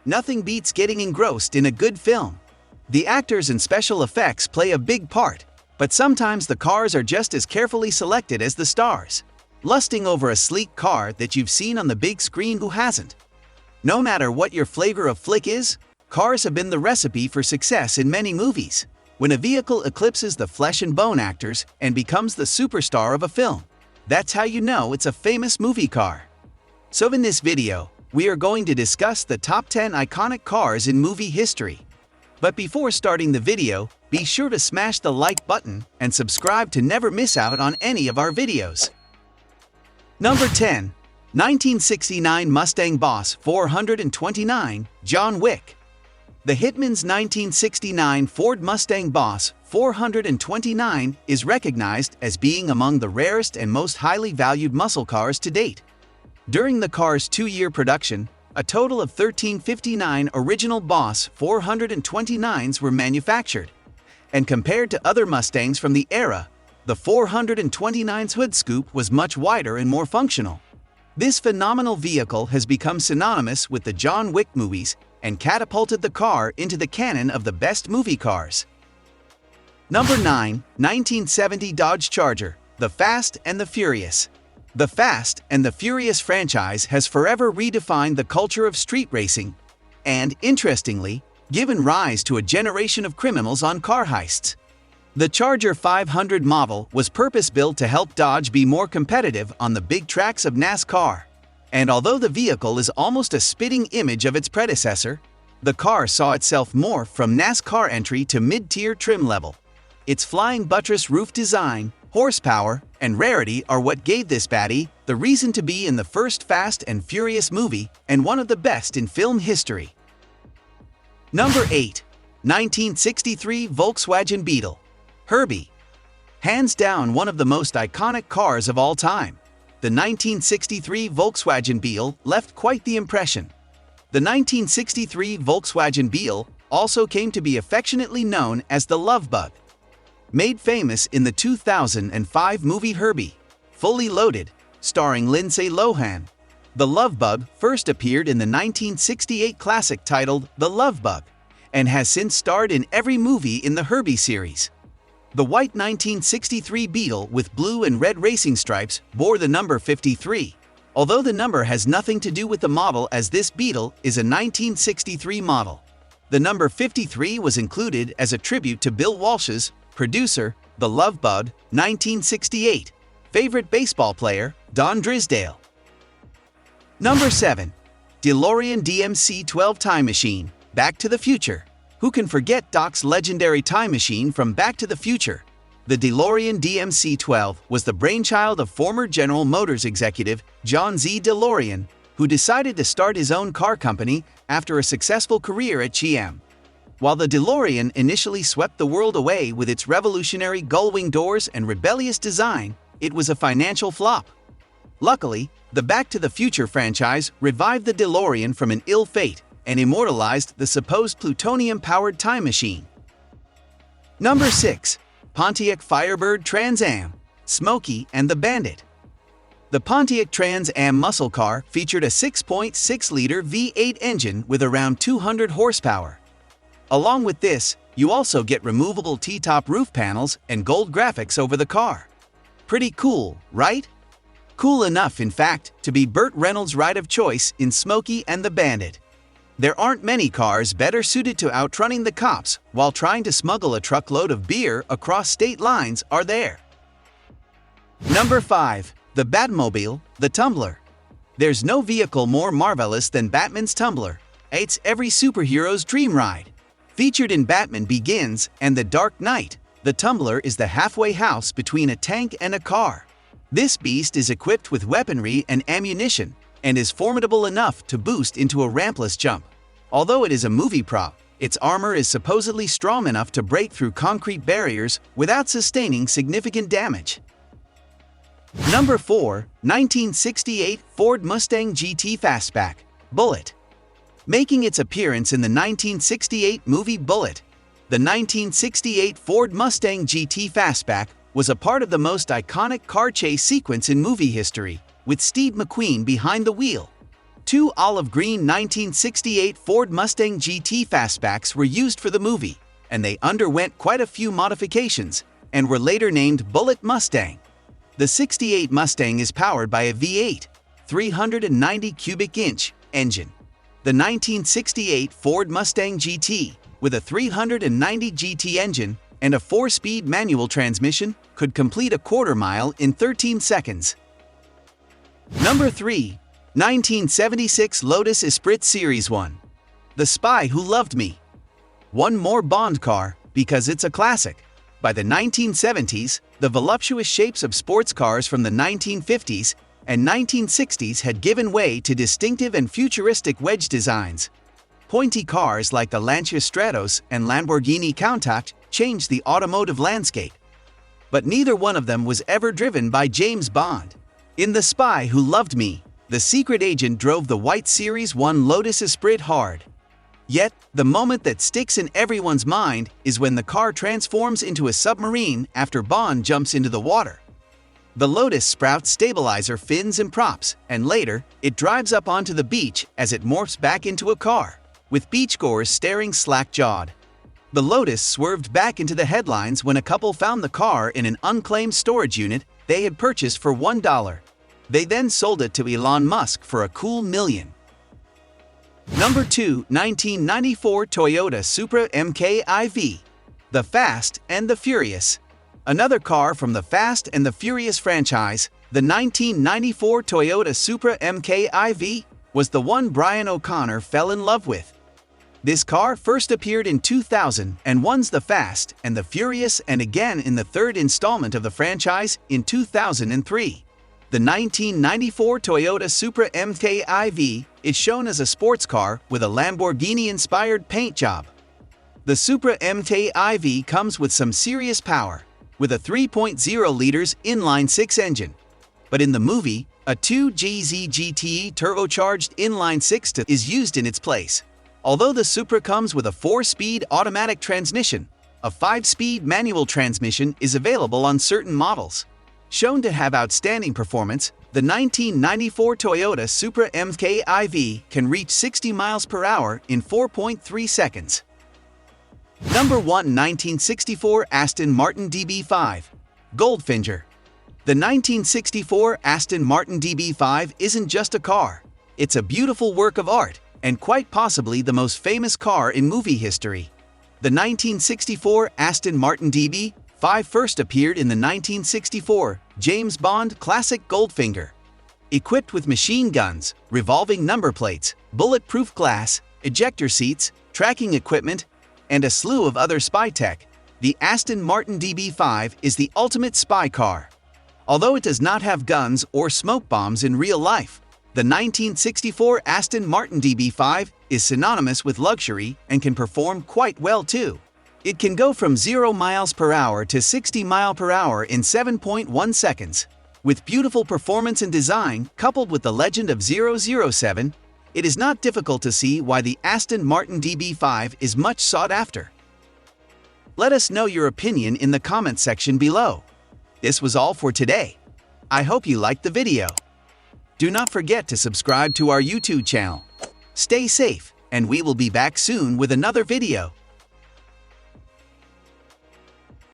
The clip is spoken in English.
nothing beats getting engrossed in a good film. The actors and special effects play a big part, but sometimes the cars are just as carefully selected as the stars. Lusting over a sleek car that you've seen on the big screen, who hasn't? No matter what your flavor of flick is, cars have been the recipe for success in many movies. When a vehicle eclipses the flesh and bone actors and becomes the superstar of a film, that's how you know it's a famous movie car. So in this video, we are going to discuss the top 10 iconic cars in movie history. But before starting the video, be sure to smash the like button and subscribe to never miss out on any of our videos. Number 10. 1969 Mustang Boss 429, John Wick. The Hitman's 1969 Ford Mustang Boss 429 is recognized as being among the rarest and most highly valued muscle cars to date. During the car's 2-year production, a total of 1,359 original Boss 429s were manufactured. And compared to other Mustangs from the era, the 429's hood scoop was much wider and more functional. This phenomenal vehicle has become synonymous with the John Wick movies and catapulted the car into the canon of the best movie cars. Number 9. 1970 Dodge Charger, the Fast and the Furious. The Fast and the Furious franchise has forever redefined the culture of street racing and, interestingly, given rise to a generation of criminals on car heists. The Charger 500 model was purpose-built to help Dodge be more competitive on the big tracks of NASCAR. And although the vehicle is almost a spitting image of its predecessor, the car saw itself morph from NASCAR entry to mid-tier trim level. Its flying buttress roof design, horsepower, and rarity are what gave this baddie the reason to be in the first Fast and Furious movie and one of the best in film history. Number 8. 1963 Volkswagen Beetle, Herbie. Hands down one of the most iconic cars of all time, the 1963 Volkswagen Beetle left quite the impression. The 1963 Volkswagen Beetle also came to be affectionately known as the Love Bug. Made famous in the 2005 movie Herbie, Fully Loaded, starring Lindsay Lohan, the Love Bug first appeared in the 1968 classic titled The Love Bug, and has since starred in every movie in the Herbie series. The white 1963 Beetle with blue and red racing stripes bore the number 53, although the number has nothing to do with the model as this Beetle is a 1963 model. The number 53 was included as a tribute to Bill Walsh's producer, The Love Bug, 1968, favorite baseball player, Don Drysdale. Number 7. DeLorean DMC-12 Time Machine, Back to the Future. Who can forget Doc's legendary time machine from Back to the Future? The DeLorean DMC-12 was the brainchild of former General Motors executive John Z. DeLorean, who decided to start his own car company after a successful career at GM. While the DeLorean initially swept the world away with its revolutionary gull-wing doors and rebellious design, it was a financial flop. Luckily, the Back to the Future franchise revived the DeLorean from an ill fate and immortalized the supposed plutonium-powered time machine. Number 6. Pontiac Firebird Trans Am, Smokey and the Bandit. The Pontiac Trans Am muscle car featured a 6.6-liter V8 engine with around 200 horsepower. Along with this, you also get removable T-top roof panels and gold graphics over the car. Pretty cool, right? Cool enough, in fact, to be Burt Reynolds' ride of choice in Smokey and the Bandit. There aren't many cars better suited to outrunning the cops while trying to smuggle a truckload of beer across state lines, are there. Number 5. The Batmobile, the Tumbler. There's no vehicle more marvelous than Batman's Tumbler. It's every superhero's dream ride. Featured in Batman Begins and The Dark Knight, the Tumbler is the halfway house between a tank and a car. This beast is equipped with weaponry and ammunition, and is formidable enough to boost into a rampless jump. Although it is a movie prop, its armor is supposedly strong enough to break through concrete barriers without sustaining significant damage. Number 4. 1968 Ford Mustang GT Fastback, Bullet. Making its appearance in the 1968 movie Bullet, the 1968 Ford Mustang GT Fastback was a part of the most iconic car chase sequence in movie history, with Steve McQueen behind the wheel. Two olive green 1968 Ford Mustang GT fastbacks were used for the movie, and they underwent quite a few modifications and were later named Bullet Mustang. The 68 Mustang is powered by a V8, 390 cubic inch engine. The 1968 Ford Mustang GT, with a 390 GT engine and a 4-speed manual transmission, could complete a quarter mile in 13 seconds. Number 3. 1976 Lotus Esprit Series I. The Spy Who Loved Me. One more Bond car, because it's a classic. By the 1970s, the voluptuous shapes of sports cars from the 1950s and 1960s had given way to distinctive and futuristic wedge designs. Pointy cars like the Lancia Stratos and Lamborghini Countach changed the automotive landscape. But neither one of them was ever driven by James Bond. In The Spy Who Loved Me, the secret agent drove the white Series I Lotus Esprit hard. Yet, the moment that sticks in everyone's mind is when the car transforms into a submarine after Bond jumps into the water. The Lotus sprouts stabilizer fins and props, and later, it drives up onto the beach as it morphs back into a car, with beachgoers staring slack-jawed. The Lotus swerved back into the headlines when a couple found the car in an unclaimed storage unit they had purchased for $1. They then sold it to Elon Musk for a cool $1 million. Number 2. 1994 Toyota Supra MK-IV. The Fast and the Furious. Another car from the Fast and the Furious franchise, the 1994 Toyota Supra MK-IV was the one Brian O'Connor fell in love with. This car first appeared in 2000 and won The Fast and the Furious, and again in the third installment of the franchise in 2003. The 1994 Toyota Supra MK-IV is shown as a sports car with a Lamborghini-inspired paint job. The Supra MK-IV comes with some serious power, with a 3.0 liters inline-six engine. But in the movie, a 2GZ GTE turbocharged inline-six is used in its place. Although the Supra comes with a 4-speed automatic transmission, a 5-speed manual transmission is available on certain models. Shown to have outstanding performance, the 1994 Toyota Supra MK-IV can reach 60 miles per hour in 4.3 seconds. Number 1. 1964 Aston Martin DB5. Goldfinger. The 1964 Aston Martin DB5 isn't just a car. It's a beautiful work of art, and quite possibly the most famous car in movie history. The 1964 Aston Martin DB5 first appeared in the 1964 James Bond classic Goldfinger. Equipped with machine guns, revolving number plates, bulletproof glass, ejector seats, tracking equipment, and a slew of other spy tech, the Aston Martin DB5 is the ultimate spy car. Although it does not have guns or smoke bombs in real life, the 1964 Aston Martin DB5 is synonymous with luxury and can perform quite well too. It can go from 0 miles per hour to 60 miles per hour in 7.1 seconds. With beautiful performance and design coupled with the legend of 007, it is not difficult to see why the Aston Martin DB5 is much sought after. Let us know your opinion in the comment section below. This was all for today. I hope you liked the video. Do not forget to subscribe to our YouTube channel. Stay safe, and we will be back soon with another video.